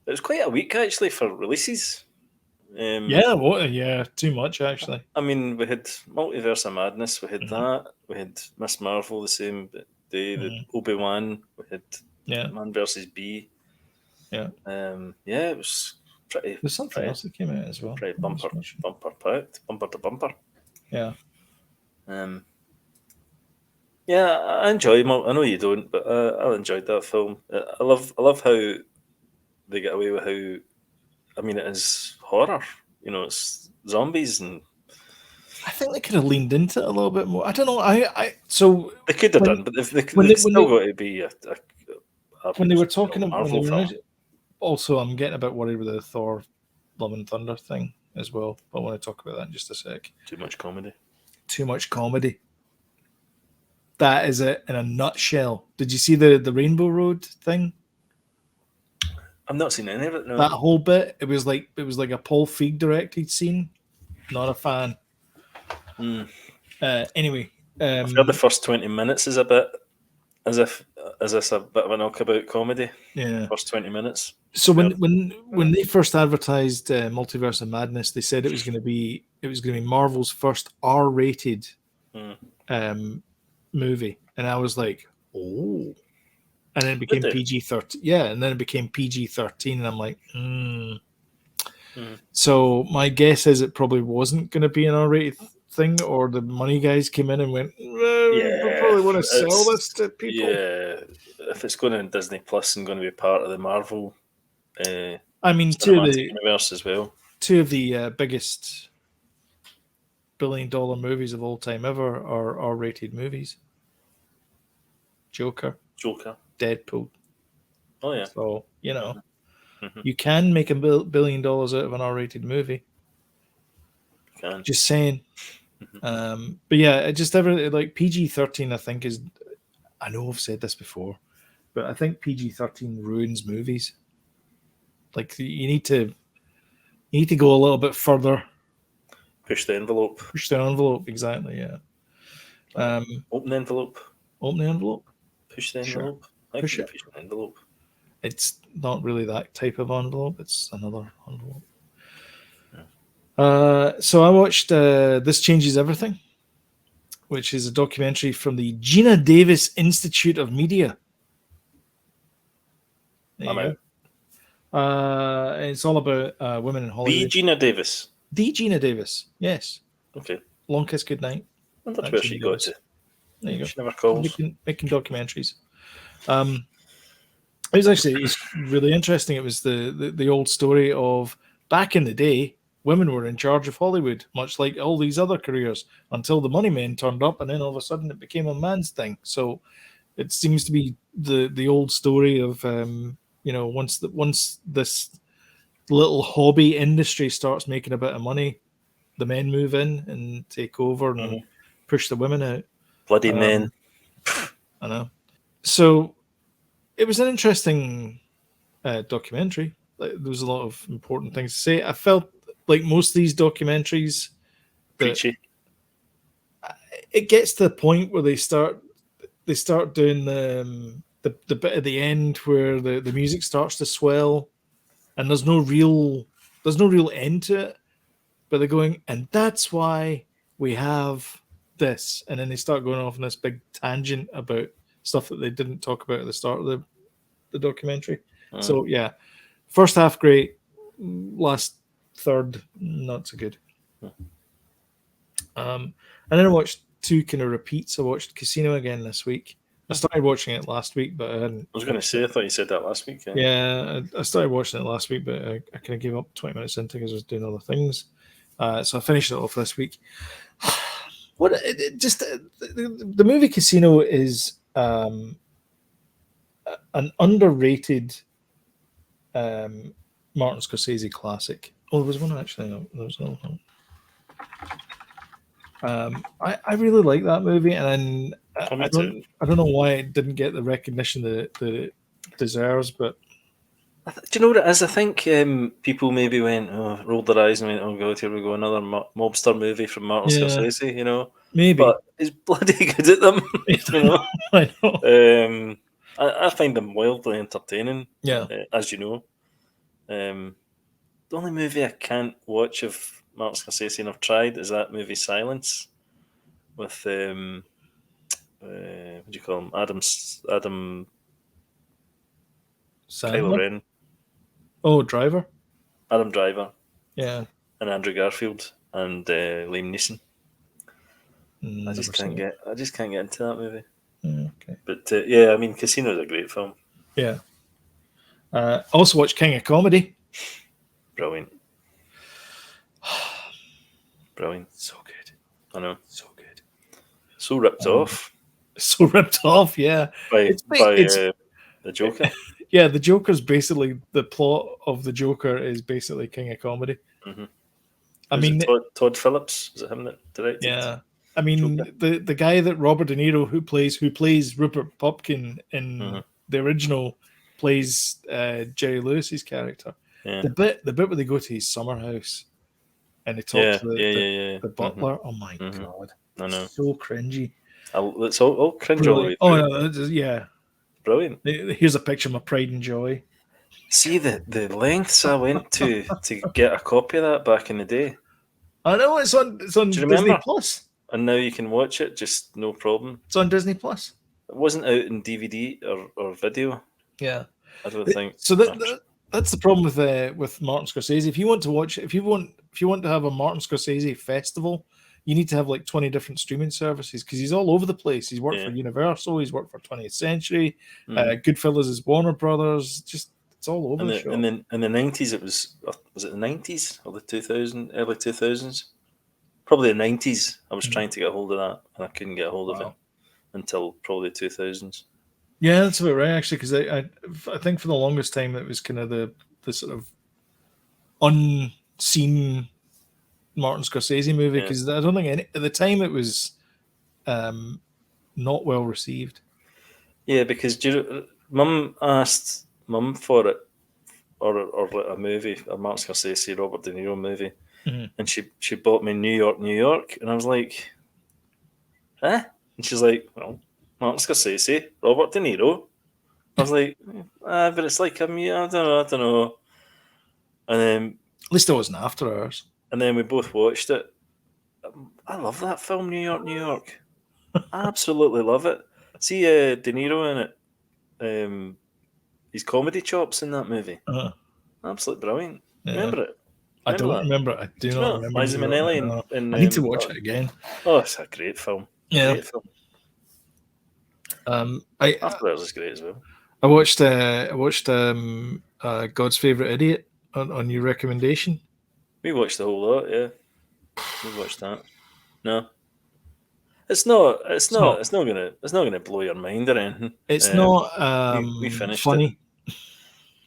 was quite a week actually for releases. Too much actually. I mean, we had Multiverse of Madness. We had that. We had Miss Marvel the same day. The Obi Wan. We had Man vs. Bee. Yeah. It was pretty. There's something else that came out as well. Pretty bumper packed, bumper to bumper. Yeah. I enjoy. I know you don't, but I enjoyed that film. I love how they get away with how. I mean, it is horror. It's zombies, and I think they could have leaned into it a little bit more. I don't know. So they could have done, but they've still got to be a when they were talking, when Marvel they were film. also, I'm getting a bit worried with the Thor Love and Thunder thing as well. But I want to talk about that in just a sec. Too much comedy. Too much comedy. That is it in a nutshell. Did you see the Rainbow Road thing? I've not seen any of it. That No. whole bit, it was like a Paul Feig directed scene. Not a fan. Anyway, I've heard the first 20 minutes is a bit as if is this a bit of a knockabout comedy. yeah. First 20 minutes. So when they first advertised Multiverse of Madness, they said it was going to be Marvel's first R-rated movie, and I was like, oh, and then it became PG-13. Yeah, and then it became PG-13, and I'm like, So my guess is it probably wasn't going to be an R-rated thing, or the money guys came in and went, we probably want to sell this to people. Yeah, if it's going on Disney Plus and going to be part of the Marvel, I mean, two of the universe as well. Two of the biggest billion-dollar movies of all time ever are R-rated movies. Joker, Deadpool. Oh yeah. So you can make $1 billion out of an R-rated movie. You can. Just saying. But yeah, it just like PG-13. I think is. I know I've said this before, but I think PG-13 ruins movies. Like you need to go a little bit further. Push the envelope. Exactly. Yeah. Open the envelope. Push the envelope. Sure. Push the envelope. It's not really that type of envelope. It's another envelope. So I watched This Changes Everything, which is a documentary from the Gina Davis Institute of Media. There you go. It's all about women in Hollywood. The Gina Davis. Yes. Okay. Long Kiss Goodnight. I wonder where she got to. There you go. She never calls. Making documentaries. It's really interesting. It was the old story of back in the day, women were in charge of Hollywood, much like all these other careers, until the money men turned up, and then all of a sudden it became a man's thing. So it seems to be the old story of once this little hobby industry starts making a bit of money, the men move in and take over and push the women out. Bloody men. I know. So it was an interesting documentary. There was a lot of important things to say. I felt like most of these documentaries, Preachy. It gets to the point where they start doing the bit at the end where the music starts to swell, and there's no real end to it. But they're going, and that's why we have this, and then they start going off on this big tangent about stuff that they didn't talk about at the start of the documentary. So yeah, first half great, last third not so good. And then I watched two kind of repeats. I watched Casino again this week. I started watching it last week, but I hadn't. I was going to say, I thought you said that last week. Yeah, I started watching it last week, but I kind of gave up 20 minutes into because I was doing other things. So I finished it off this week. The movie Casino is an underrated Martin Scorsese classic. Oh, there was one actually. No, there was another one. I really like that movie, and I don't know why it didn't get the recognition that it deserves. But do you know what it is? I think people maybe went, rolled their eyes and went, "Oh God, here we go, another mobster movie from Martin Scorsese." Maybe, but he's bloody good at them. I know. I find them wildly entertaining. Yeah, as you know. The only movie I can't watch of Martin Scorsese and I've tried is that movie Silence with what do you call him? Adam Kylo Ren. Oh, Driver. Adam Driver. Yeah. And Andrew Garfield and Liam Neeson. I just can't get into that movie. Okay. But I mean, Casino is a great film. Yeah. Also watched King of Comedy. Brilliant. So good. I know. So good. So ripped off. So ripped off, yeah. By The Joker. Yeah, the Joker's basically the plot of the Joker is basically King of Comedy. Mm-hmm. I mean, Todd Phillips? Was it him that directed? yeah. I mean, Joker? the guy that Robert De Niro who plays Rupert Pupkin in the original plays Jerry Lewis's character. Yeah. The bit where they go to his summer house and they talk to the butler. Oh my god, I know. so cringy. It's all cringe all the way through. through. Oh no, yeah, brilliant. Here's a picture of my pride and joy. See the lengths I went to get a copy of that back in the day. I know it's on Disney Plus, and now you can watch it just no problem. It's on Disney Plus. It wasn't out in DVD or video. Yeah, I don't think so. That's the problem with Martin Scorsese. If you want to watch, if you want to have a Martin Scorsese festival, you need to have like 20 different streaming services because he's all over the place. He's worked for Universal, he's worked for 20th Century, Goodfellas is Warner Brothers. Just it's all over the show. And then in the 90s, it was it the 90s or the 2000 early 2000s? Probably the 90s. I was trying to get a hold of that and I couldn't get a hold of it until probably 2000s. Yeah, that's about right, actually, because I think for the longest time it was kind of the sort of unseen Martin Scorsese movie, because I don't think at the time it was not well received. Yeah, because Mum asked Mum for it, or a movie, a Martin Scorsese, Robert De Niro movie, and she bought me New York, and I was like, huh? And she's like, well, Martin Scorsese, Robert De Niro. I was like, but it's like I don't know. And then at least it wasn't After Hours. And then we both watched it. I love that film, New York. I absolutely love it. See De Niro in it. His comedy chops in that movie. Absolutely brilliant. Yeah. Remember it? I don't remember it. I do not remember. Liza Minnelli and I need to watch it again. Oh, it's a great film. Yeah. Great film. After Hours is great as well. I watched God's Favorite Idiot on your recommendation. We watched the whole lot, yeah. We watched that. No, it's not gonna blow your mind or anything. It's not. We finished funny.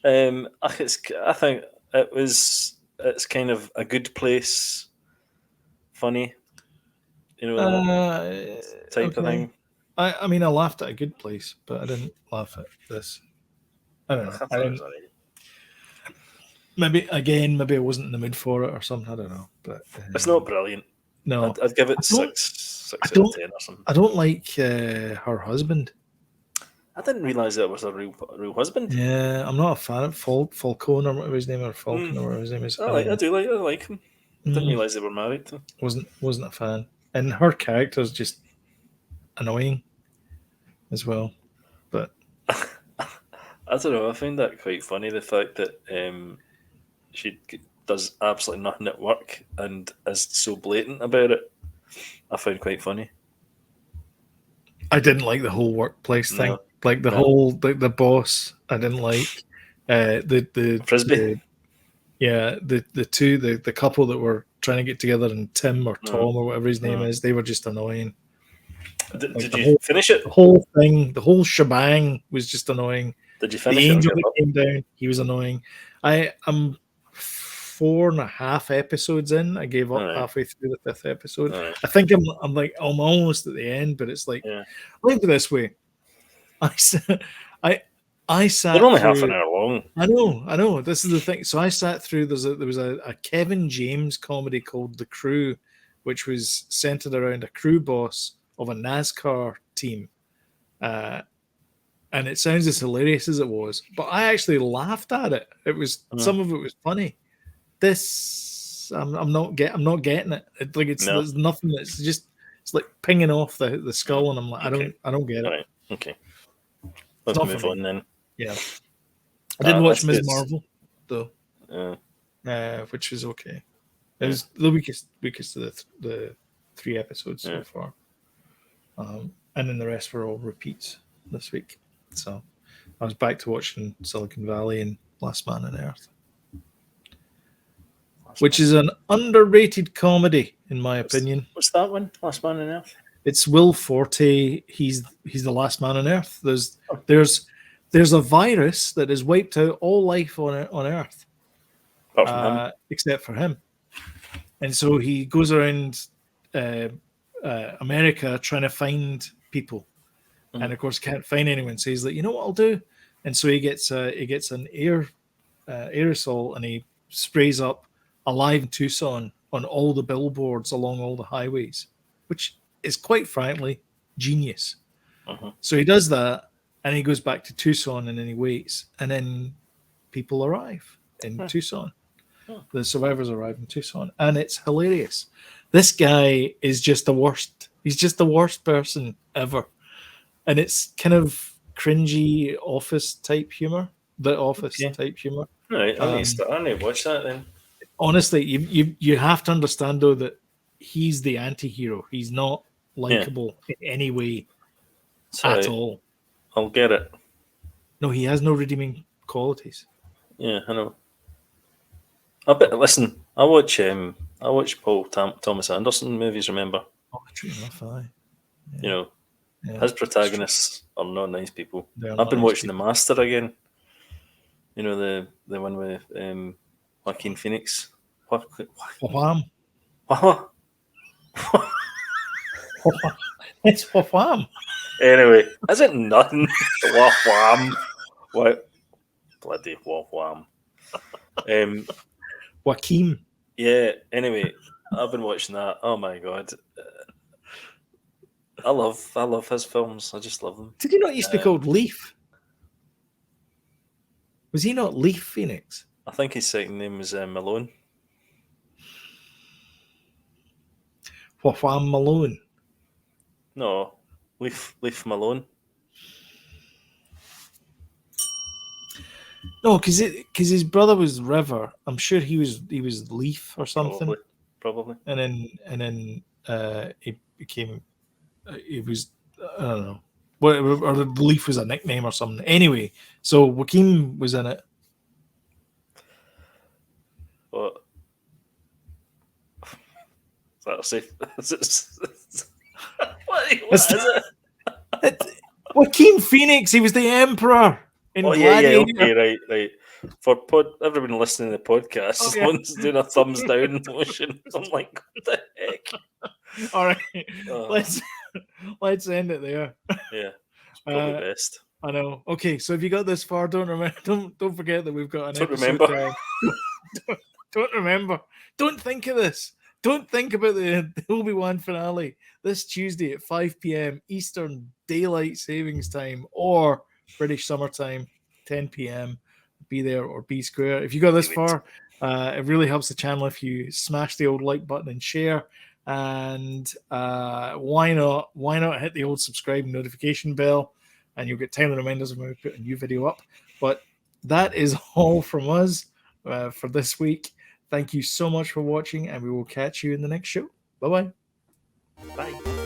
I think it's kind of a good place, funny, type of thing. I mean, I laughed at A Good Place, but I didn't laugh at this. I don't know. Maybe I wasn't in the mood for it or something. I don't know, but it's not brilliant. No, I'd give it 6 out of 10 or something. I don't like her husband. I didn't realize that was a real husband. Yeah, I'm not a fan of Falcone or whatever his name, or Falcon or whatever his name is. I like him. I didn't realize they were married. Wasn't a fan, and her character's just annoying as well. But I don't know. I find that quite funny. The fact that she does absolutely nothing at work and is so blatant about it. I found quite funny. I didn't like the whole workplace thing. Like the whole the boss. I didn't like the Frisbee. The couple that were trying to get together, and Tim or Tom or whatever his name is. They were just annoying. Did you finish it? The whole thing, the whole shebang was just annoying. Did you finish the angel that came down? He was annoying. I'm 4.5 episodes in. I gave up halfway through the 5th episode. I think I'm almost at the end, but it's like, look at it this way. I sat. They're only half an hour long. I know. This is the thing. So I sat through. There was a Kevin James comedy called The Crew, which was centered around a crew boss of a NASCAR team. And it sounds as hilarious as it was, but I actually laughed at it. It was some of it was funny. This I'm not getting it. There's nothing. It's like pinging off the skull, and I'm like, I don't get it. Right. Okay. Let's move on then. Yeah. I did watch Ms. Marvel though, which was okay. It was the weakest of the 3 episodes so far, and then the rest were all repeats this week. So I was back to watching Silicon Valley and Last Man on Earth, which is an underrated comedy in my opinion. What's that one? Last Man on Earth? It's Will Forte. He's the last man on Earth. There's there's a virus that has wiped out all life on Earth, Apart from him. except for him. And so he goes around America trying to find people, and of course can't find anyone. So he's like, you know what I'll do? And so he gets an aerosol, and he sprays up Alive in Tucson on all the billboards along all the highways, which is quite frankly genius. So he does that, and he goes back to Tucson, and then he waits, and then people arrive in Tucson. The survivors arrive in Tucson, and it's hilarious. This guy is just the worst. He's just the worst person ever, and it's kind of cringy Office type humor. The Office type humor. Right, I need to watch that then. Honestly, you have to understand though that he's the anti-hero. He's not likable in any way at all. I'll get it. No, he has no redeeming qualities. Yeah, I know. Listen, I watch Paul Thomas Anderson movies. Remember? Oh, true enough, aye. Yeah. You know, his protagonists are not nice people. I've been watching The Master again. You know, the one with Joaquin Phoenix. Wham. It's wham. Anyway, is it nothing? Wham. What? Bloody wham. Joaquin. Yeah. Anyway, I've been watching that. Oh my god, I love his films. I just love them. Did he not used to be called Leaf? Was he not Leaf Phoenix? I think his second name was Malone. Wham Malone. No, Leaf Malone. No, because his brother was River. I'm sure he was Leaf or something. Probably. And then he became. He was, I don't know, or the Leaf was a nickname or something. Anyway, so Joaquin was in it. What? Is that safe? What is it? Joaquin Phoenix. He was the Emperor. Okay, right. For everyone listening to the podcast, someone's doing a thumbs down motion. I'm like, what the heck? All right, let's end it there. Yeah, it's probably best. I know. Okay, so if you got this far, don't forget that we've got an don't episode. Remember. Don't remember. Don't think of this. Don't think about the Obi Wan finale this Tuesday at 5 p.m. Eastern Daylight Savings Time or British Summertime, 10 p.m. Be there or be square. If you got this far, it really helps the channel if you smash the old like button and share. And why not hit the old subscribe and notification bell, and you'll get timely reminders when we put a new video up. But that is all from us for this week. Thank you so much for watching, and we will catch you in the next show. Bye-bye. Bye.